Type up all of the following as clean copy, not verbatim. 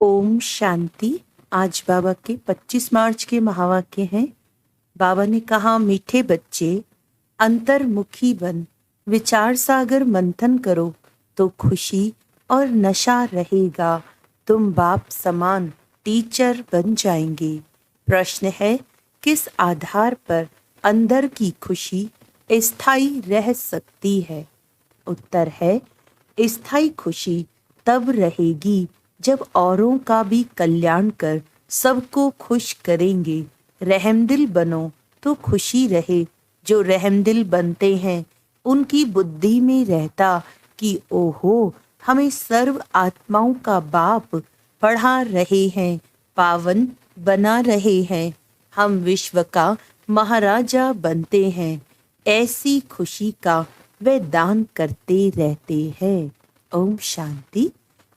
ओम शांति। आज बाबा के 25 मार्च के महावाक्य हैं। बाबा ने कहा, मीठे बच्चे अंतर्मुखी बन विचार सागर मंथन करो तो खुशी और नशा रहेगा। तुम बाप समान टीचर बन जाएंगे। प्रश्न है, किस आधार पर अंदर की खुशी स्थायी रह सकती है? उत्तर है, स्थायी खुशी तब रहेगी जब औरों का भी कल्याण कर सबको खुश करेंगे। रहमदिल बनो तो खुशी रहे। जो रहमदिल बनते हैं उनकी बुद्धि में रहता कि ओहो, हमें सर्व आत्माओं का बाप पढ़ा रहे हैं, पावन बना रहे हैं, हम विश्व का महाराजा बनते हैं। ऐसी खुशी का वे दान करते रहते हैं। ओम शांति।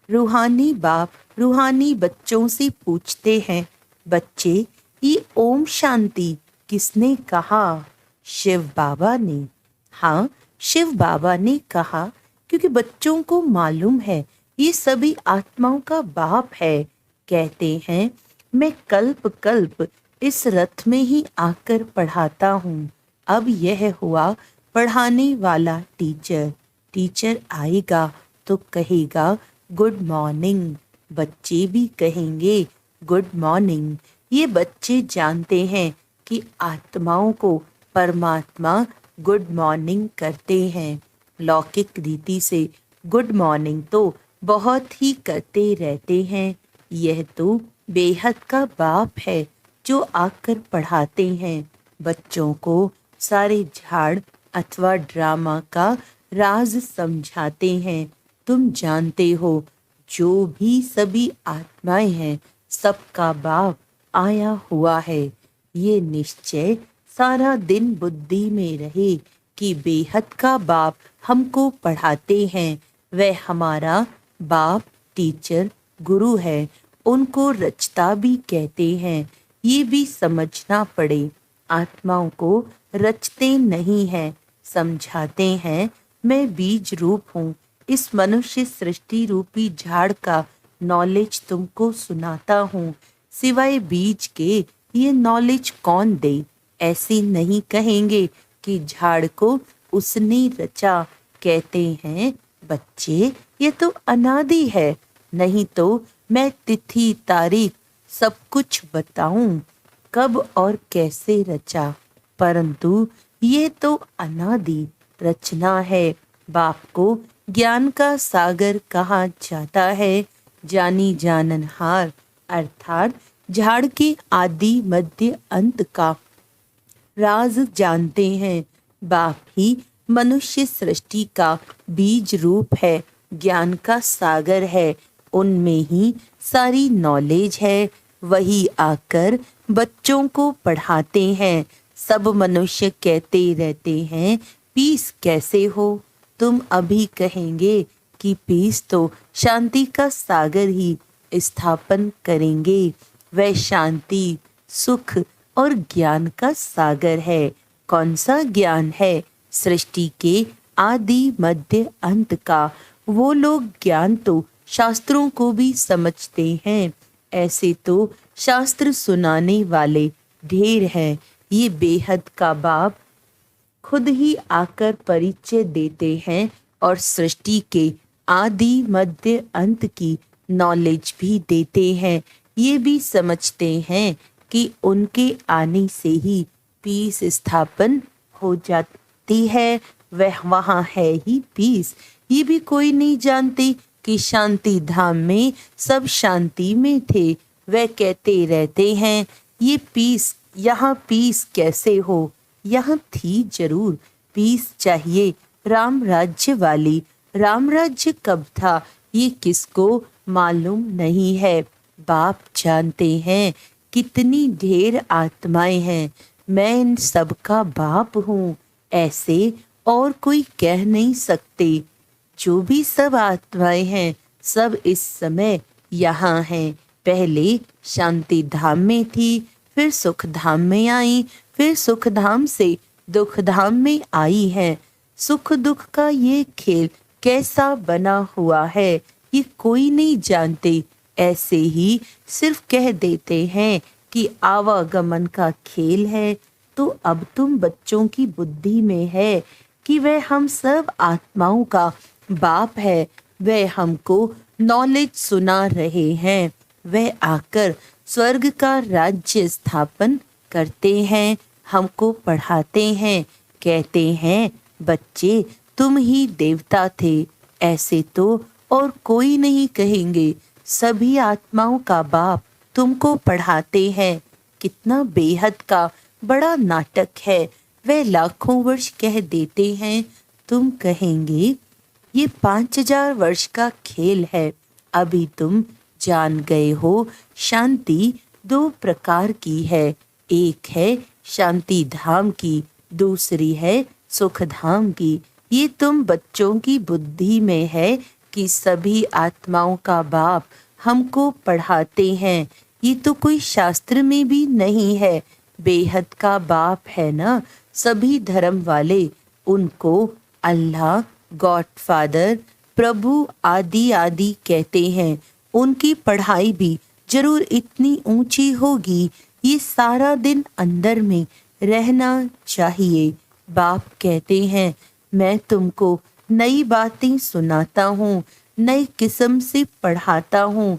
रूहानी बाप रूहानी बच्चों से पूछते हैं, बच्चे ये ओम शांति किसने कहा? शिव बाबा ने। हाँ, शिव बाबा ने कहा, क्योंकि बच्चों को मालूम है ये सभी आत्माओं का बाप है। कहते हैं, मैं कल्प कल्प इस रथ में ही आकर पढ़ाता हूँ। अब यह हुआ पढ़ाने वाला टीचर। टीचर आएगा तो कहेगा गुड मॉर्निंग। बच्चे भी कहेंगे गुड मॉर्निंग। ये बच्चे जानते हैं कि आत्माओं को परमात्मा गुड मॉर्निंग करते हैं। लौकिक रीति से गुड मॉर्निंग तो बहुत ही करते रहते हैं। यह तो बेहद का बाप है जो आकर पढ़ाते हैं। बच्चों को सारे झाड़ अथवा ड्रामा का राज समझाते हैं। तुम जानते हो, जो भी सभी आत्माएं हैं सबका बाप आया हुआ है। ये निश्चय सारा दिन बुद्धि में रहे कि बेहद का बाप हमको पढ़ाते हैं। वह हमारा बाप टीचर गुरु है। उनको रचता भी कहते हैं। ये भी समझना पड़े, आत्माओं को रचते नहीं हैं, समझाते हैं। मैं बीज रूप हूँ। इस मनुष्य सृष्टि रूपी झाड़ का नॉलेज तुमको सुनाता हूँ। सिवाय बीज के ये नॉलेज कौन दे? ऐसे नहीं कहेंगे कि झाड़ को उसने रचा। कहते हैं, बच्चे ये तो अनादि है। नहीं तो मैं तिथि तारीख सब कुछ बताऊं कब और कैसे रचा, परंतु ये तो अनादि रचना है। बाप को ज्ञान का सागर कहा जाता है। जानी जाननहार अर्थात झाड़ के आदि मध्य अंत का राज जानते हैं। बाप ही मनुष्य सृष्टि का बीज रूप है, ज्ञान का सागर है। उनमें ही सारी नॉलेज है। वही आकर बच्चों को पढ़ाते हैं। सब मनुष्य कहते रहते हैं, पीस कैसे हो? तुम अभी कहेंगे कि पीस तो शांति का सागर ही स्थापन करेंगे। वह शांति, सुख और ज्ञान का सागर है। कौन सा ज्ञान है? सृष्टि के आदि मध्य अंत का। वो लोग ज्ञान तो शास्त्रों को भी समझते हैं। ऐसे तो शास्त्र सुनाने वाले ढेर हैं। ये बेहद का बाप खुद ही आकर परिचय देते हैं और सृष्टि के आदि मध्य अंत की नॉलेज भी देते हैं। ये भी समझते हैं कि उनके आने से ही पीस स्थापन हो जाती है। वह वहाँ है ही पीस। ये भी कोई नहीं जानते कि शांति धाम में सब शांति में थे। वह कहते रहते हैं, ये पीस यहाँ पीस कैसे हो? यहाँ थी जरूर पीस चाहिए। राम राज्य वाली। राम राज्य कब था ये किसको मालूम नहीं है। बाप जानते हैं कितनी ढेर आत्माएं हैं। मैं इन सब का बाप हूँ, ऐसे और कोई कह नहीं सकते। जो भी सब आत्माएं हैं सब इस समय यहाँ हैं। पहले शांति धाम में थी, फिर सुख धाम में आई, फिर सुख धाम से दुख धाम में आई है। सुख दुख का ये खेल कैसा बना हुआ है ये कोई नहीं जानते। ऐसे ही सिर्फ कह देते हैं कि आवागमन का खेल है, तो अब तुम बच्चों की बुद्धि में है कि वह हम सब आत्माओं का बाप है। वह हमको नॉलेज सुना रहे हैं। वह आकर स्वर्ग का राज्य स्थापन करते हैं, हमको पढ़ाते हैं, कहते हैं बच्चे तुम ही देवता थे। ऐसे तो और कोई नहीं कहेंगे। सभी आत्माओं का बाप तुमको पढ़ाते हैं। कितना बेहद का बड़ा नाटक है। वह लाखों वर्ष कह देते हैं, तुम कहेंगे ये 5000 वर्ष का खेल है। अभी तुम जान गए हो शांति 2 प्रकार की है। एक है शांति धाम की, दूसरी है सुख धाम की। ये तुम बच्चों की बुद्धि में है कि सभी आत्माओं का बाप हमको पढ़ाते हैं। ये तो कोई शास्त्र में भी नहीं है। बेहद का बाप है ना। सभी धर्म वाले उनको अल्लाह, गॉड फादर, प्रभु आदि आदि कहते हैं। उनकी पढ़ाई भी जरूर इतनी ऊंची होगी। ये सारा दिन अंदर में रहना चाहिए। बाप कहते हैं मैं तुमको नई बातें सुनाता हूँ, नई किस्म से पढ़ाता हूँ।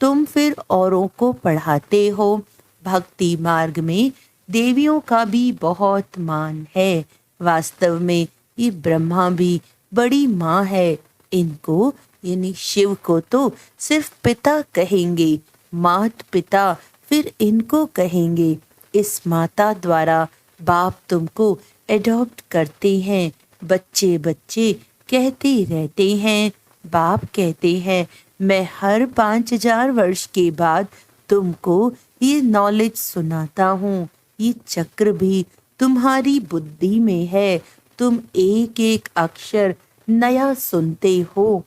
तुम फिर औरों को पढ़ाते हो। भक्ति मार्ग में देवियों का भी बहुत मान है। वास्तव में ये ब्रह्मा भी बड़ी माँ है। इनको यानी शिव को तो सिर्फ पिता कहेंगे, मात पिता फिर इनको कहेंगे। इस माता द्वारा बाप तुमको एडॉप्ट करते हैं। बच्चे बच्चे कहते रहते हैं। बाप कहते हैं मैं हर 5000 वर्ष के बाद तुमको ये नॉलेज सुनाता हूँ। ये चक्र भी तुम्हारी बुद्धि में है। तुम एक एक अक्षर नया सुनते हो।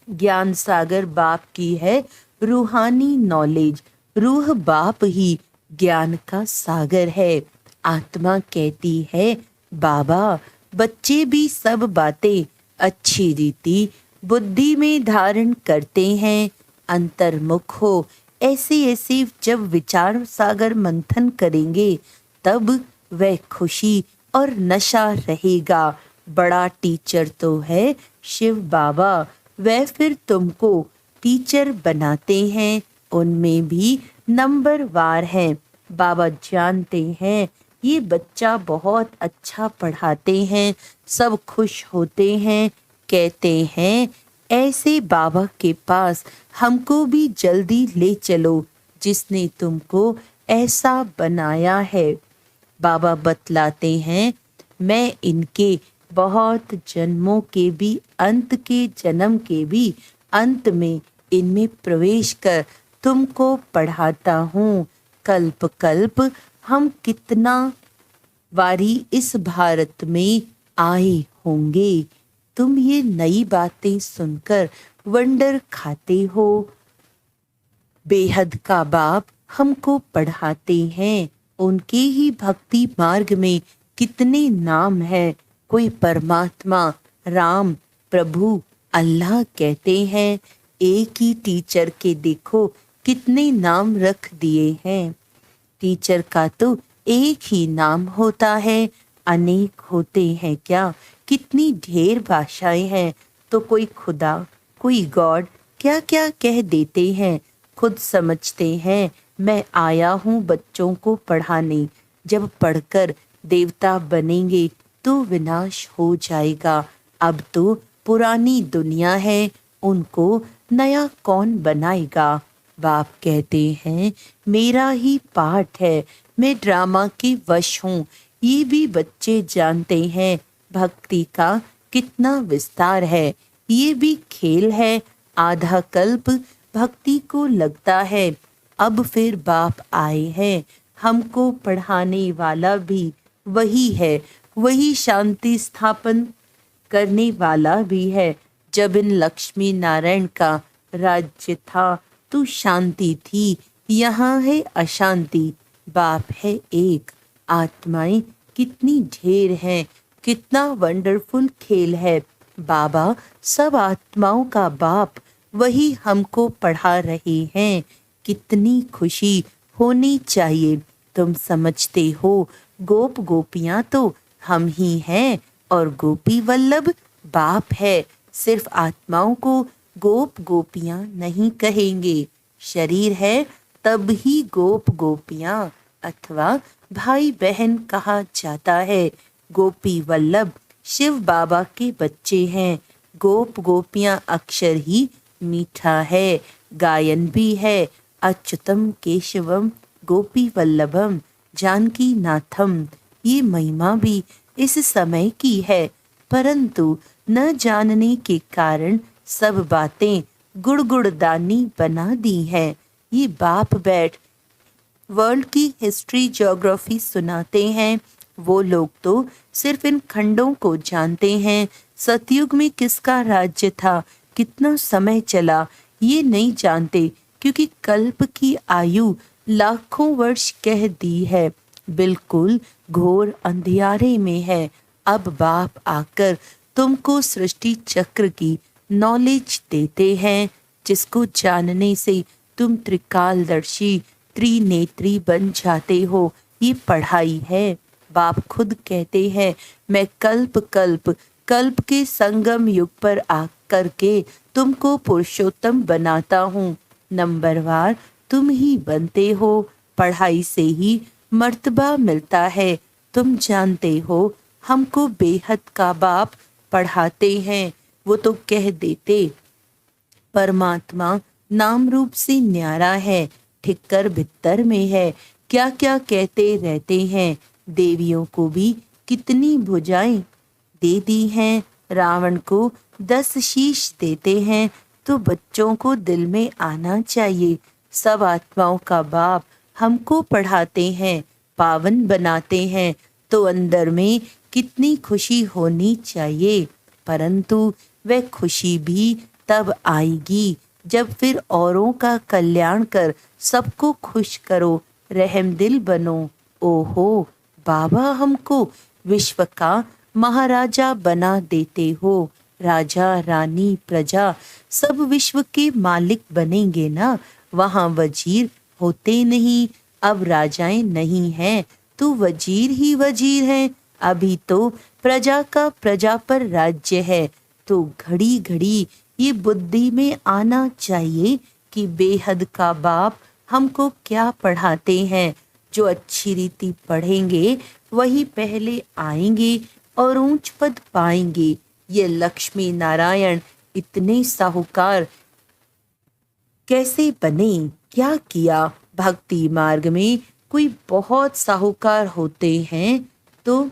ज्ञान सागर बाप की है रूहानी नॉलेज। रूह बाप ही ज्ञान का सागर है। आत्मा कहती है बाबा बच्चे भी सब बातें अच्छी रीति बुद्धि में धारण करते हैं। अंतर्मुख हो ऐसे ऐसे जब विचार सागर मंथन करेंगे तब वह खुशी और नशा रहेगा। बड़ा टीचर तो है शिव बाबा। वह फिर तुमको टीचर बनाते हैं। उनमें भी नंबर वार हैं। बाबा जानते हैं ये बच्चा बहुत अच्छा पढ़ाते हैं। सब खुश होते हैं, कहते हैं ऐसे बाबा के पास हमको भी जल्दी ले चलो जिसने तुमको ऐसा बनाया है। बाबा बतलाते हैं मैं इनके बहुत जन्मों के भी अंत के जन्म के भी अंत में इनमें प्रवेश कर तुमको पढ़ाता हूँ। कल्प कल्प हम कितना वारी इस भारत में आए होंगे। तुम ये नई बातें सुनकर वंडर खाते हो। बेहद का बाप हमको पढ़ाते हैं। उनके ही भक्ति मार्ग में कितने नाम हैं। कोई परमात्मा, राम, प्रभु, अल्लाह कहते हैं। एक ही टीचर के देखो कितने नाम रख दिए हैं। टीचर का तो एक ही नाम होता है, अनेक होते हैं क्या। कितनी ढेर भाषाएं हैं। तो कोई खुदा, कोई गॉड क्या क्या कह देते हैं। खुद समझते हैं मैं आया हूँ बच्चों को पढ़ाने। जब पढ़कर देवता बनेंगे तो विनाश हो जाएगा। अब तो पुरानी दुनिया है, उनको नया कौन बनाएगा। बाप कहते हैं मेरा ही पाठ है, मैं ड्रामा के वश हूँ। ये भी बच्चे जानते हैं भक्ति का कितना विस्तार है। ये भी खेल है। आधा कल्प भक्ति को लगता है। अब फिर बाप आए हैं। हमको पढ़ाने वाला भी वही है। वही शांति स्थापन करने वाला भी है। जब इन लक्ष्मी नारायण का राज्य था तो शांति थी। यहाँ है अशांति। बाप है एक, आत्माएं कितनी ढेर हैं। कितना वंडरफुल खेल है। बाबा सब आत्माओं का बाप वही हमको पढ़ा रहे हैं। कितनी खुशी होनी चाहिए। तुम समझते हो गोप गोपियां तो हम ही हैं और गोपी वल्लभ बाप है। सिर्फ आत्माओं को गोप गोपियां नहीं कहेंगे। शरीर है तब ही गोप गोपियां अथवा भाई बहन कहा जाता है। गोपी वल्लभ शिव बाबा के बच्चे हैं। गोप गोपियां अक्षर ही मीठा है, गायन भी है। अच्युतम केशवम गोपी वल्लभम जानकी नाथम। ये महिमा भी इस समय की है, परंतु न जानने के कारण सब बातें गुड़गुड़दानी बना दी है। ये बाप बैठ वर्ल्ड की हिस्ट्री ज्योग्राफी सुनाते हैं। वो लोग तो सिर्फ इन खंडों को जानते हैं। सतयुग में किसका राज्य था, कितना समय चला, ये नहीं जानते, क्योंकि कल्प की आयु लाखों वर्ष कह दी है। बिल्कुल घोर अंधियारे में है। अब बाप आकर तुमको सृष्टि चक्र की नॉलेज देते हैं, जिसको जानने से तुम त्रिकालदर्शी त्रिनेत्री बन जाते हो। ये पढ़ाई है। बाप खुद कहते हैं, मैं कल्प कल्प कल्प के संगम युग पर आकर के तुमको पुरुषोत्तम बनाता हूँ। नंबरवार तुम ही बनते हो। पढ़ाई से ही मर्तबा मिलता है। तुम जानते हो हमको बेहद का बाप पढ़ाते हैं। वो तो कह देते परमात्मा नाम रूप से न्यारा है, ठिक्कर भित्तर में है। क्या क्या कहते रहते हैं। देवियों को भी कितनी भुजाएं दे दी हैं। रावण को 10 शीश देते हैं, तो बच्चों को दिल में आना चाहिए। सब आत्माओं का बाप हमको पढ़ाते हैं, पावन बनाते हैं, तो अंदर में कितनी खुशी होनी चाहिए। परंतु वह खुशी भी तब आएगी जब फिर औरों का कल्याण कर सबको खुश करो, रहमदिल बनो। ओहो बाबा हमको विश्व का महाराजा बना देते हो। राजा रानी प्रजा सब विश्व के मालिक बनेंगे ना। वहाँ वजीर होते नहीं, अब राजाएं नहीं हैं तो वजीर ही वजीर हैं। अभी तो प्रजा का प्रजा पर राज्य है। तो घड़ी घड़ी ये बुद्धि में आना चाहिए कि बेहद का बाप हमको क्या पढ़ाते हैं। जो अच्छी रीति पढ़ेंगे वही पहले आएंगे और ऊंच पद पाएंगे। ये लक्ष्मी नारायण इतने साहूकार कैसे बने, क्या किया। भक्ति मार्ग में कोई बहुत साहूकार होते हैं तो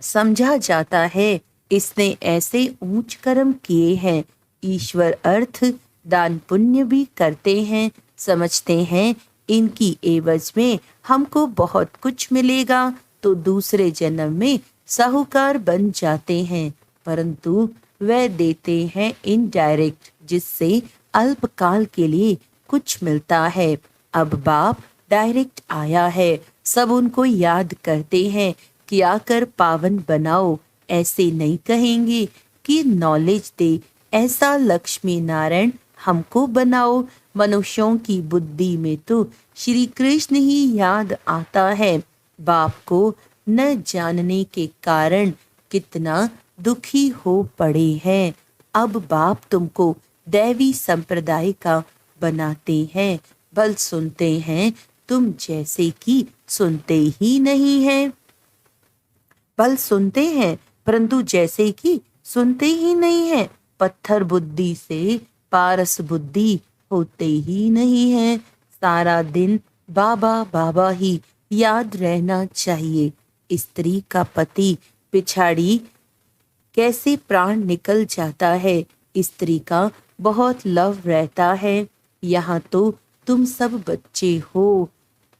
समझा जाता है इसने ऐसे ऊंच कर्म किए हैं। ईश्वर अर्थ दान पुण्य भी करते हैं, समझते हैं इनकी एवज में हमको बहुत कुछ मिलेगा, तो दूसरे जन्म में साहूकार बन जाते हैं। परंतु वह देते हैं इनडायरेक्ट, जिससे अल्पकाल के लिए कुछ मिलता है। अब बाप डायरेक्ट आया है, सब उनको याद करते हैं कि आकर पावन बनाओ। ऐसे नहीं कहेंगे कि नॉलेज दे, ऐसा लक्ष्मी नारायण हमको बनाओ। मनुष्यों की बुद्धि में तो श्री कृष्ण ही याद आता है। बाप को न जानने के कारण कितना दुखी हो पड़े हैं। अब बाप तुमको दैवी संप्रदाय का बनाते हैं। बल सुनते हैं तुम जैसे कि सुनते ही नहीं हैं। बल सुनते हैं परंतु जैसे कि सुनते ही नहीं हैं। पत्थर बुद्धि से पारस बुद्धि होते ही नहीं है। सारा दिन बाबा बाबा ही याद रहना चाहिए। स्त्री का पति पिछाड़ी कैसे प्राण निकल जाता है। स्त्री का बहुत लव रहता है। यहाँ तो तुम सब बच्चे हो,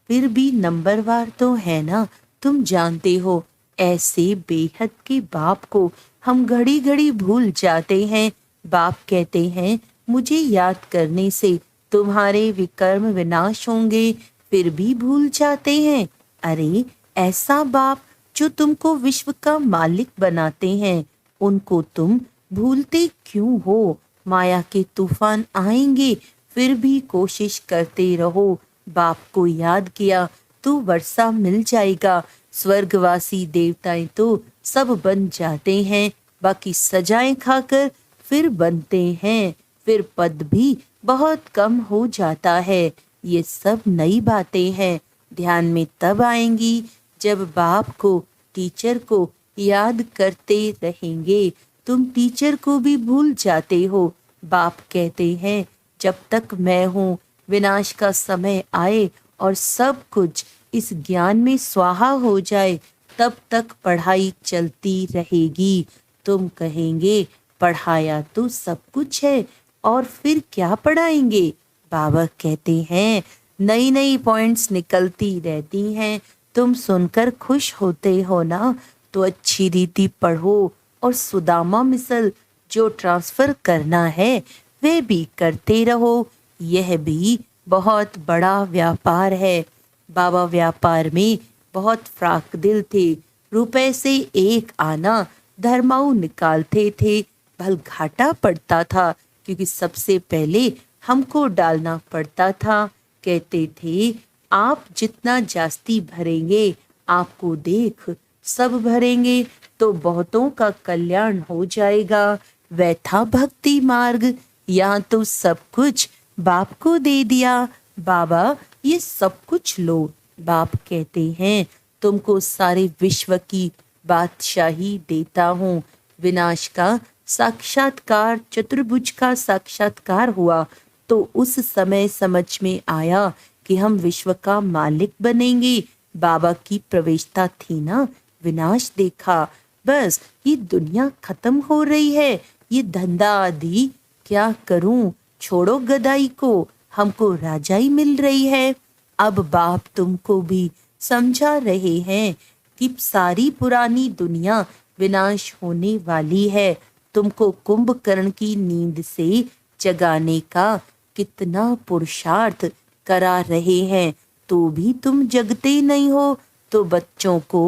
फिर भी नंबरवार तो है ना। तुम जानते हो ऐसे बेहद के बाप को हम घड़ी घड़ी भूल जाते हैं। बाप कहते हैं मुझे याद करने से तुम्हारे विकर्म विनाश होंगे, फिर भी भूल जाते हैं। अरे ऐसा बाप जो तुमको विश्व का मालिक बनाते हैं, उनको तुम भूलते क्यों हो। माया के तूफान आएंगे, फिर भी कोशिश करते रहो। बाप को याद किया तो वर्षा मिल जाएगा। स्वर्गवासी देवताएं तो सब बन जाते हैं, बाकी सजाएं खाकर फिर बनते हैं। फिर पद भी बहुत कम हो जाता है। ये सब नई बातें हैं, ध्यान में तब आएंगी जब बाप को, टीचर को याद करते रहेंगे। तुम टीचर को भी भूल जाते हो। बाप कहते हैं जब तक मैं हूँ, विनाश का समय आए और सब कुछ इस ज्ञान में स्वाहा हो जाए, तब तक पढ़ाई चलती रहेगी। तुम कहेंगे पढ़ाया तो सब कुछ है, और फिर क्या पढ़ाएंगे? बाबा कहते हैं नई नई पॉइंट्स निकलती रहती हैं। तुम सुनकर खुश होते हो ना, तो अच्छी रीति पढ़ो और सुदामा मिसल जो ट्रांसफर करना है वे भी करते रहो। यह भी बहुत बड़ा व्यापार है। बाबा व्यापार में बहुत फ्राक दिल थे। रुपए से एक आना धर्माऊ निकालते थे। भल घाटा पड़ता था, क्योंकि सबसे पहले हमको डालना पड़ता था। कहते थे आप जितना जास्ती भरेंगे, आपको देख सब भरेंगे तो बहुतों का कल्याण हो जाएगा। वह था भक्ति मार्ग। यहाँ तो सब कुछ बाप को दे दिया। बाबा ये सब कुछ लो। बाप कहते हैं तुमको सारे विश्व की बादशाही देता हूँ। विनाश का साक्षात्कार, चतुर्भुज का साक्षात्कार हुआ तो उस समय समझ में आया कि हम विश्व का मालिक बनेंगे। बाबा की प्रवेशता थी ना, विनाश देखा, बस ये दुनिया खत्म हो रही है, ये धंधा आदि क्या करूं, छोड़ो गदाई को, हमको राजाई मिल रही है। अब बाप तुमको भी समझा रहे हैं कि सारी पुरानी दुनिया विनाश होने वाली है। तुमको कुंभकर्ण की नींद से जगाने का कितना पुरुषार्थ करा रहे हैं, तो भी तुम जगते नहीं हो। तो बच्चों को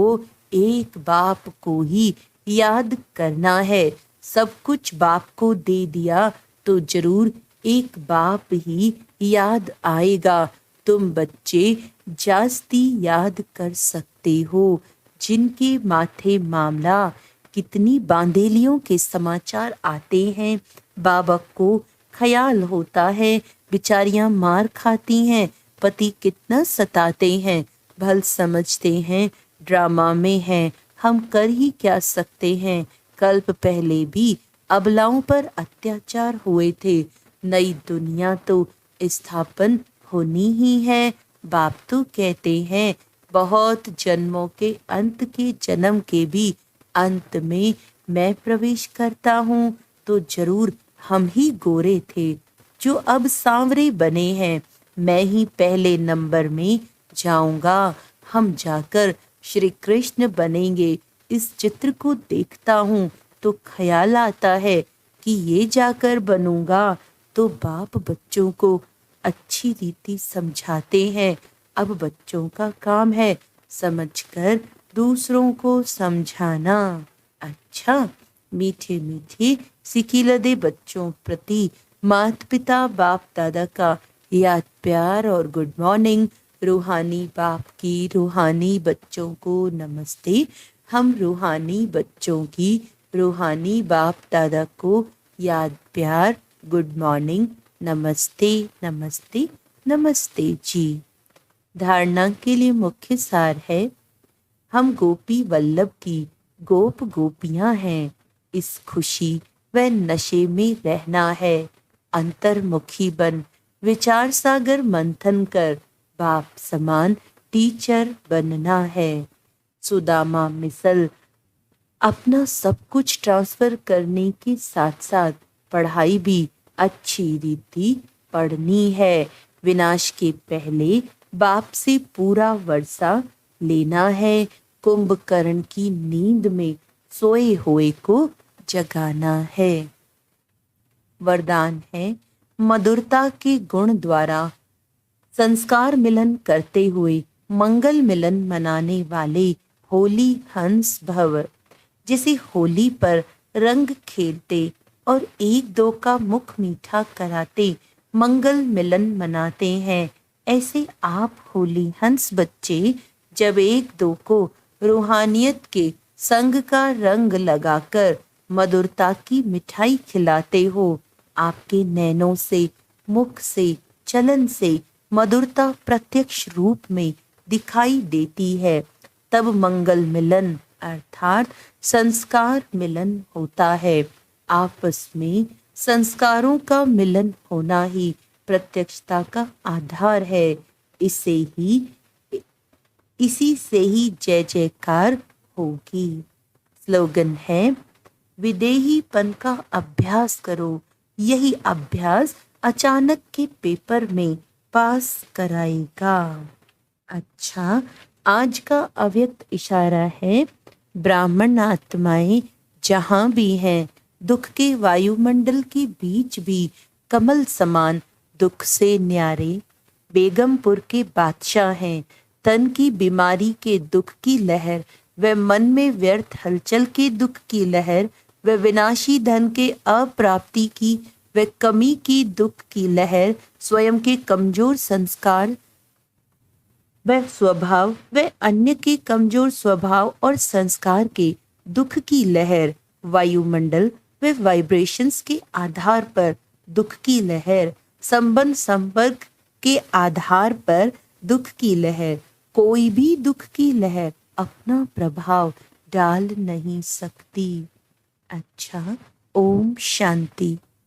एक बाप को ही याद करना है। सब कुछ बाप को दे दिया तो जरूर एक बाप ही याद आएगा। तुम बच्चे जास्ती याद कर सकते हो, जिनके माथे मामला कितनी बांदेलियों के समाचार आते हैं। बाबा को ख्याल होता है बेचारियां मार खाती हैं, पति कितना सताते हैं। भल समझते हैं ड्रामा में हैं, हम कर ही क्या सकते हैं। कल्प पहले भी अबलाओं पर अत्याचार हुए थे। नई दुनिया तो स्थापन होनी ही है। बाप तो कहते हैं बहुत जन्मों के अंत के जन्म के भी अंत में मैं प्रवेश करता हूँ। तो जरूर हम ही गोरे थे जो अब सांवरे बने हैं। मैं ही पहले नंबर में जाऊंगा। हम जाकर श्री कृष्ण बनेंगे। इस चित्र को देखता हूँ तो ख्याल आता है कि ये जाकर बनूंगा। तो बाप बच्चों को अच्छी रीति समझाते हैं। अब बच्चों का काम है समझकर दूसरों को समझाना। अच्छा, मीठे मीठे सिकिलदे बच्चों प्रति माता पिता बाप दादा का याद प्यार और गुड मॉर्निंग। रूहानी बाप की रूहानी बच्चों को नमस्ते। हम रूहानी बच्चों की रूहानी बाप दादा को याद प्यार, गुड मॉर्निंग, नमस्ते नमस्ते नमस्ते जी। धारणा के लिए मुख्य सार है, हम गोपी वल्लभ की गोप गोपियां हैं। इस खुशी व नशे में रहना है। अंतर्मुखी बन विचार सागर मंथन कर बाप समान टीचर बनना है। सुदामा मिसल अपना सब कुछ ट्रांसफर करने के साथ साथ पढ़ाई भी अच्छी रीति पढ़नी है। विनाश के पहले बाप से पूरा वर्षा लेना है। कुंभकर्ण की नींद में सोए हुए को जगाना है। वरदान है, मधुरता के गुण द्वारा संस्कार मिलन करते हुए मंगल मिलन मनाने वाले होली हंस भव। जिसे होली पर रंग खेलते और एक दो का मुख मीठा कराते मंगल मिलन मनाते हैं। ऐसे आप होली हंस बच्चे जब एक दो को रूहानियत के संग का रंग लगाकर मधुरता की मिठाई खिलाते हो। आपके नैनों से, मुख से, चलन से मधुरता प्रत्यक्ष रूप में दिखाई देती है। तब मंगल मिलन अर्थात संस्कार मिलन होता है। आपस में संस्कारों का मिलन होना ही प्रत्यक्षता का आधार है। इसी से ही जय जयकार होगी। स्लोगन है, विदेहीपन का अभ्यास करो, यही अभ्यास अचानक के पेपर में पास कराएगा। अच्छा, आज का अव्यक्त इशारा है, ब्राह्मण आत्माएं जहां भी हैं, दुख के वायुमंडल के बीच भी कमल समान दुख से न्यारे बेगमपुर के बादशाह हैं। तन की बीमारी के दुख की लहर व मन में व्यर्थ हलचल के दुख की लहर व विनाशी धन के अप्राप्ति की व कमी की दुख की लहर, स्वयं के कमजोर संस्कार व स्वभाव व अन्य के कमजोर स्वभाव और संस्कार के दुख की लहर, वायुमंडल व वाइब्रेशंस के आधार पर दुख की लहर, संबंध संपर्क के आधार पर दुख की लहर, कोई भी दुख की लहर अपना प्रभाव डाल नहीं सकती। अच्छा, ओम शांति।